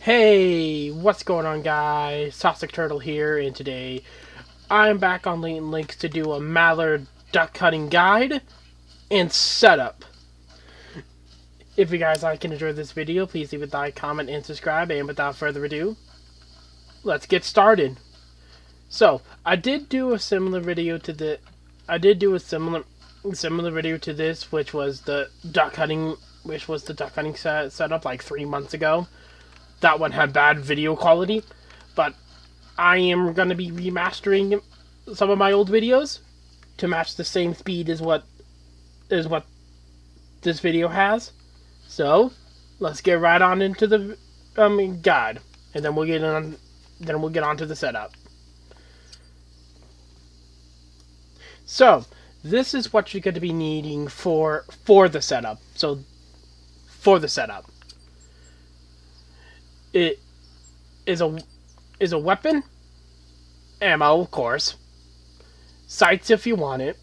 Hey, what's going on, guys? Sausage Turtle here, and today I'm back on Layton Links to do a mallard duck hunting guide and setup. If you guys like and enjoy this video, please leave a like, comment, and subscribe. And without further ado, let's get started. So I did do a similar video to the. I did do a similar video to this, which was the duck hunting, setup like 3 months ago. That one had bad video quality, but I am going to be remastering some of my old videos to match the same speed as what this video has. So let's get right on into the guide, and then we'll get on to the setup. So this is what you're going to be needing for the setup. So for the setup, it is a weapon, ammo, of course, sights if you want it,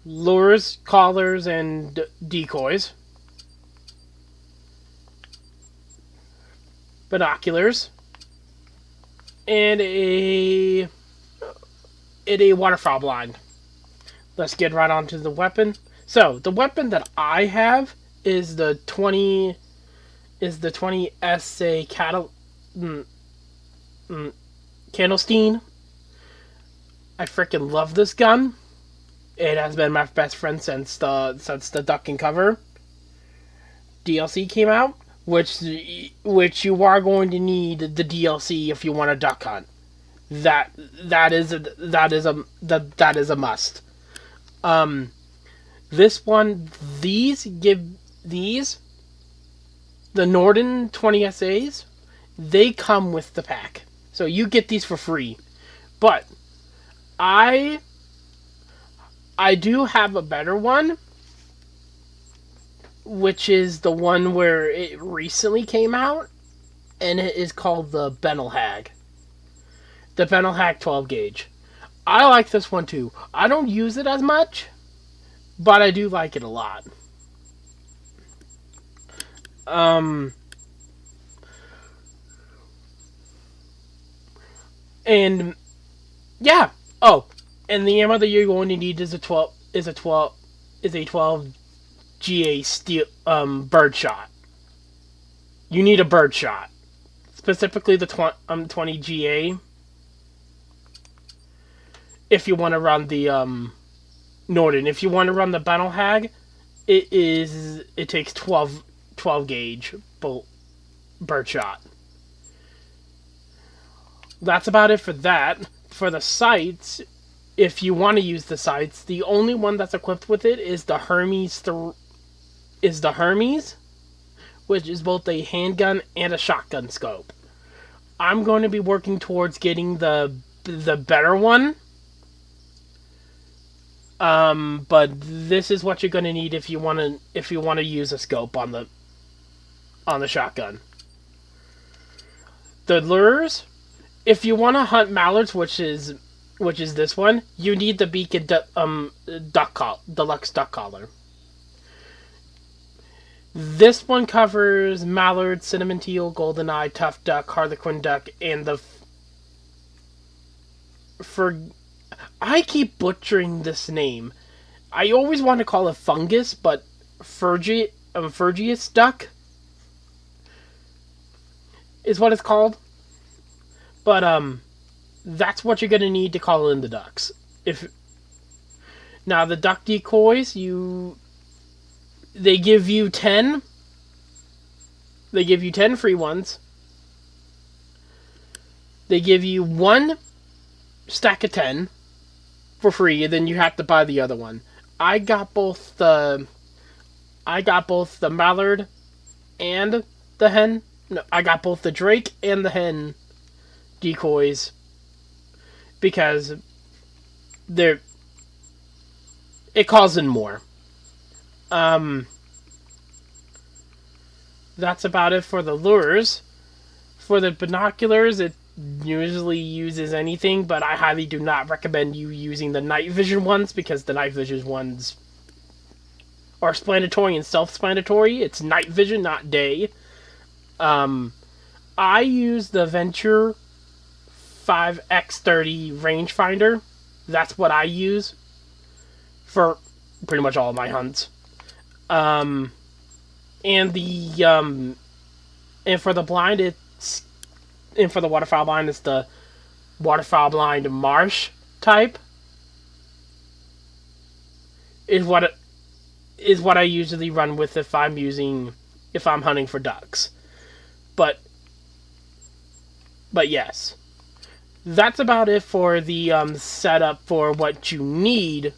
lures, collars, and decoys, binoculars, and a waterfowl blind. Let's get right on to the weapon. So the weapon that I have is the 20 SA Candlestein. I freaking love this gun. It has been my best friend since the Duck and Cover DLC came out, which you are going to need the DLC if you want to duck hunt. That is a must. This one, the Norden 20 SAs, they come with the pack. So you get these for free. But I do have a better one, which is the one where it recently came out, and it is called the Benelhag. The Benelhag 12 gauge. I like this one too. I don't use it as much, but I do like it a lot. And yeah. Oh, and the ammo that you're going to need is a 12 GA steel birdshot. You need a birdshot, specifically the 20 GA. If you want to run the Norden, if you want to run the Benelhag, it takes 12 gauge bolt birdshot. That's about it for that. For the sights, if you want to use the sights, the only one that's equipped with it is the Hermes, which is both a handgun and a shotgun scope. I'm going to be working towards getting the better one. But this is what you're going to need if you want to use a scope on the shotgun. The lures, if you want to hunt mallards, which is this one, you need the Beacon deluxe duck collar. This one covers mallard, cinnamon teal, goldeneye, tough duck, harlequin duck, and I keep butchering this name. I always want to call it fungus, but Phrygius duck is what it's called. But that's what you're gonna need to call in the ducks. Now the duck decoys, they give you 10. They give you 10 free ones. They give you 1 stack of 10 for free, and then you have to buy the other one. I got both the mallard and the hen. No, I got both the drake and the hen decoys because it calls in more. That's about it for the lures. For the binoculars, it usually uses anything, but I highly do not recommend you using the night vision ones because the night vision ones or explanatory and self-explanatory. It's night vision, not day. I use the Venture 5X30 rangefinder. That's what I use for pretty much all of my hunts. And for the blind, and for the waterfowl blind, it's the waterfowl blind marsh type. Is what I usually run with if I'm hunting for ducks. But yes, that's about it for the setup for what you need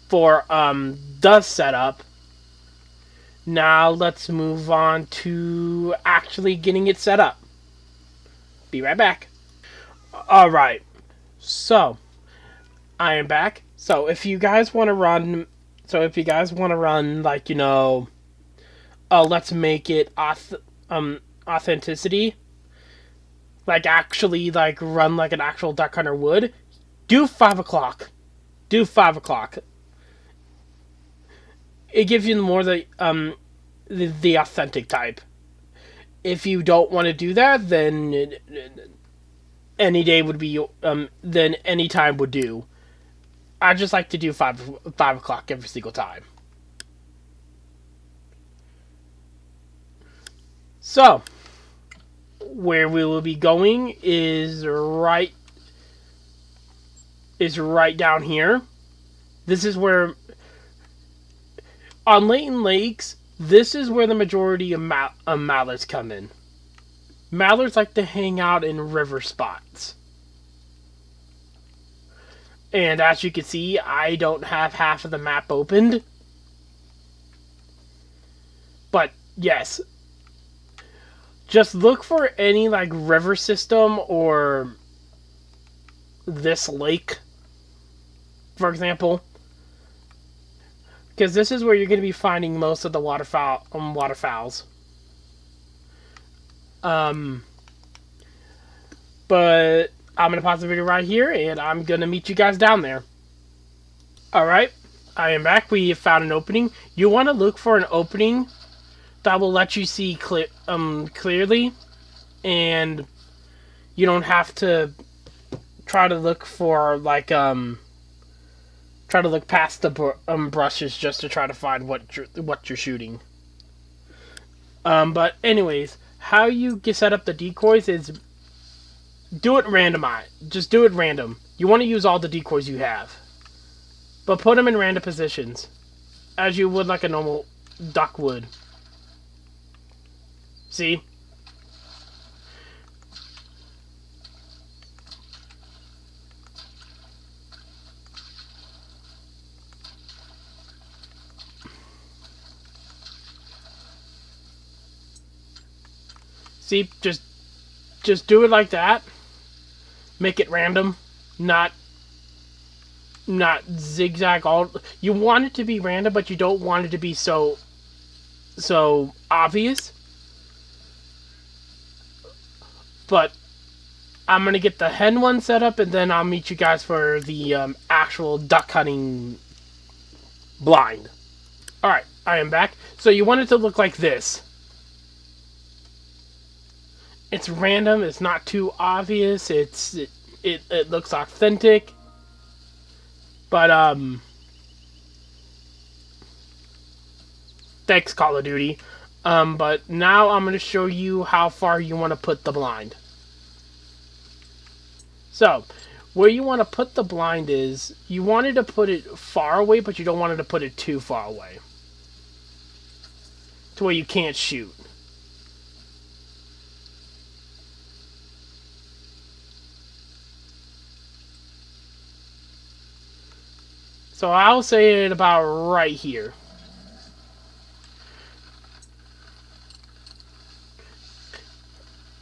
for the setup. Now let's move on to actually getting it set up. Be right back. Alright, so I am back. So if you guys want to run, like, let's make it authenticity, like actually like run like an actual duck hunter would, do 5 o'clock. Do 5 o'clock. It gives you more the authentic type. If you don't want to do that, then any day would be then any time would do. I just like to do 5 o'clock every single time. So where we will be going is right down here. This is where on Layton Lakes, this is where the majority of mallards come in. Mallards like to hang out in river spots. And as you can see, I don't have half of the map opened. But yes, just look for any like river system or this lake, for example. Because this is where you're going to be finding most of the waterfowls. But I'm going to pause the video right here, and I'm going to meet you guys down there. Alright, I am back. We have found an opening. You want to look for an opening that will let you see clearly, and you don't have to try to look for, like, try to look past the brushes just to try to find what you're shooting. But anyways, how you get set up the decoys is do it randomized. Just do it random. You want to use all the decoys you have, but put them in random positions, as you would like a normal duck would. See? See, just do it like that. Make it random, not zigzag all. You want it to be random, but you don't want it to be so obvious. But I'm gonna get the hen one set up, and then I'll meet you guys for the actual duck hunting blind. Alright, I am back. So you want it to look like this. It's random, it's not too obvious, it looks authentic. But thanks, Call of Duty. But now I'm going to show you how far you want to put the blind. So, where you want to put the blind is, you wanted to put it far away, but you don't want to put it too far away, to where you can't shoot. So I'll say it about right here.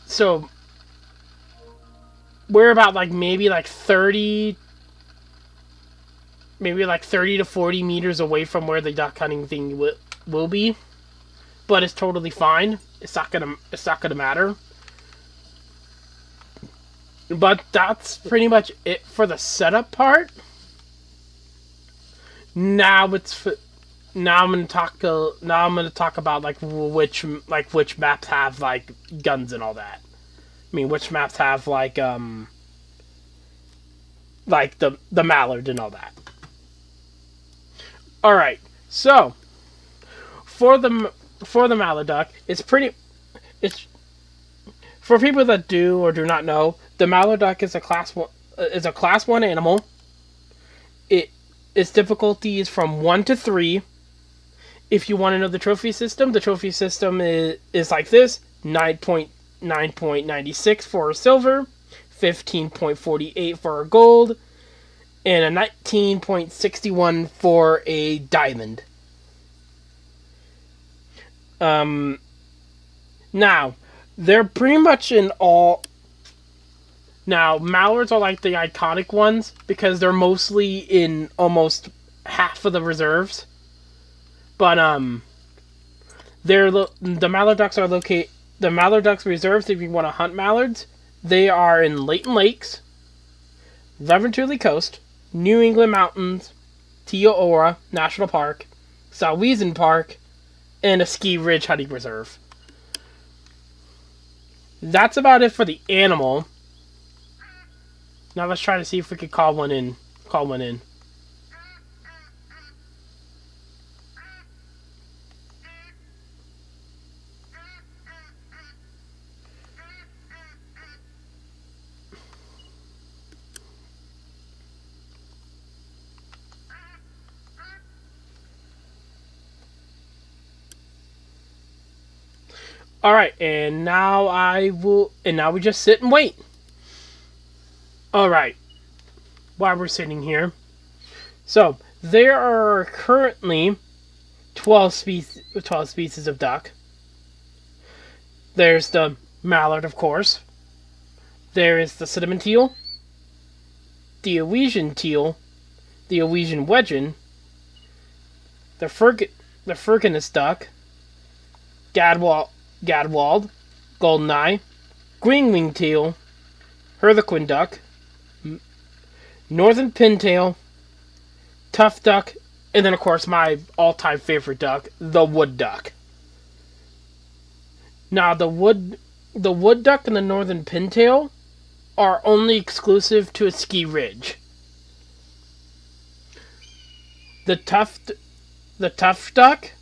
So we're about like maybe like 30 to 40 meters away from where the duck hunting thing will be, but it's totally fine. It's not gonna matter. But that's pretty much it for the setup part. Now now I'm gonna talk. Now I'm gonna talk about which maps have like guns and all that. I mean, which maps have like the mallard and all that. All right, so for the mallard duck, it's for people that do or do not know, the mallard duck is a class 1 animal. Its difficulty is from 1 to 3. If you want to know the trophy system is like this: 9.96 for a silver, 15.48 for a gold, and a 19.61 for a diamond. Now, they're pretty much in all. Now, mallards are like the iconic ones because they're mostly in almost half of the reserves. But the mallard ducks are located. The mallard ducks reserves, if you want to hunt mallards, they are in Layton Lakes, Leverntuley Coast, New England Mountains, Teora National Park, Salweezen Park, and a Ski Ridge hunting reserve. That's about it for the animal. Now let's try to see if we could call one in. Alright, and now we just sit and wait. Alright, while we're sitting here. So, there are currently 12 species of duck. There's the mallard, of course. There is the cinnamon teal, the Elysian teal, the Elysian wedgeon, the Ferganus duck, Gadwalled, golden-eye, green-winged teal, Harlequin duck, northern pintail, tuft duck, and then of course my all-time favorite duck, the wood duck. Now the wood duck and the northern pintail are only exclusive to a ski ridge. The tuft duck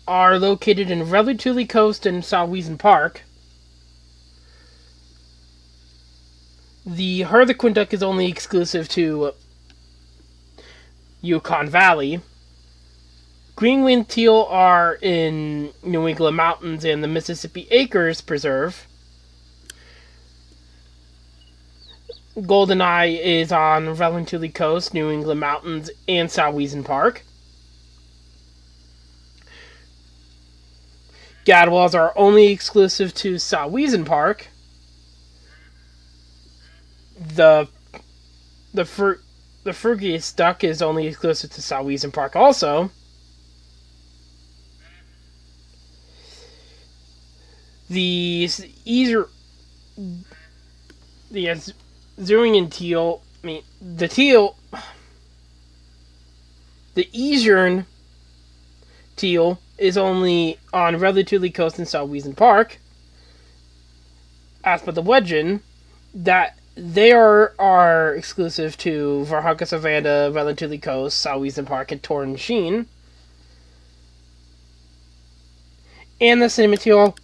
are located in Leverntuley Coast and Salweezen Park. The Harlequin duck is only exclusive to Yukon Valley. Green-winged teal are in New England Mountains and the Mississippi Acres Preserve. Golden-eye is on Leverntuley Coast, New England Mountains, and Salweezen Park. Gadwalls are only exclusive to Salweezen Park. The Fergus duck is only exclusive to Salweezen Park also. The Azurian teal, the Eastern teal is only on Leverntuley Coast and Salweezen Park. As for the wedgeon, that they are exclusive to Varhunka Savannah, Leverntuley Coast, Salweezen Park, and Torren Sheen. And the cinnamon teal,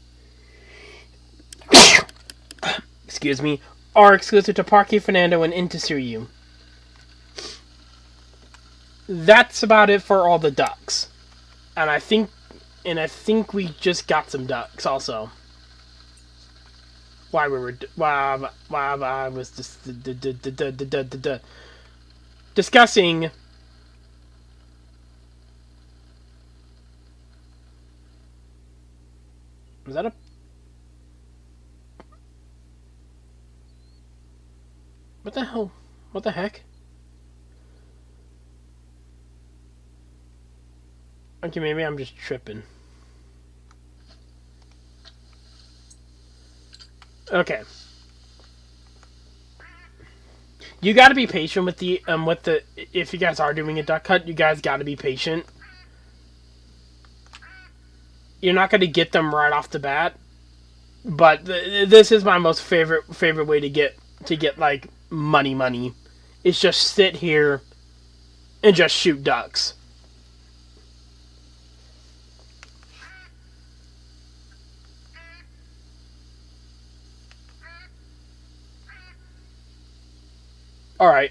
excuse me, are exclusive to Parque Fernando and Intisiriu. That's about it for all the ducks. And I think we just got some ducks also. While I was discussing. Was that a? What the hell? What the heck? Okay, maybe I'm just tripping. Okay. You got to be patient with the if you guys are doing a duck hunt, you guys got to be patient. You're not going to get them right off the bat, but this is my most favorite way to get like money. It's just sit here and just shoot ducks. Alright.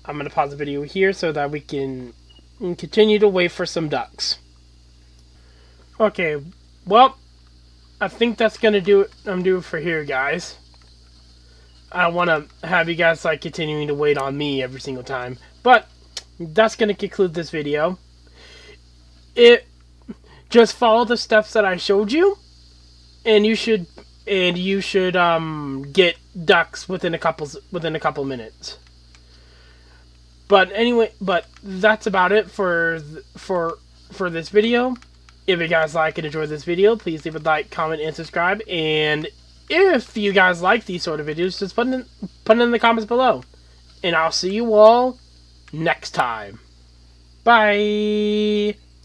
I'm going to pause the video here so that we can continue to wait for some ducks. Okay, well, I think that's going to do it. I'm doing for here, guys. I don't want to have you guys like continuing to wait on me every single time. But that's going to conclude this video. Just follow the steps that I showed you, and you should get ducks within a couple minutes. But anyway, that's about it for this video. If you guys like and enjoy this video, please leave a like, comment, and subscribe. And if you guys like these sort of videos, just put it in the comments below. And I'll see you all next time. Bye.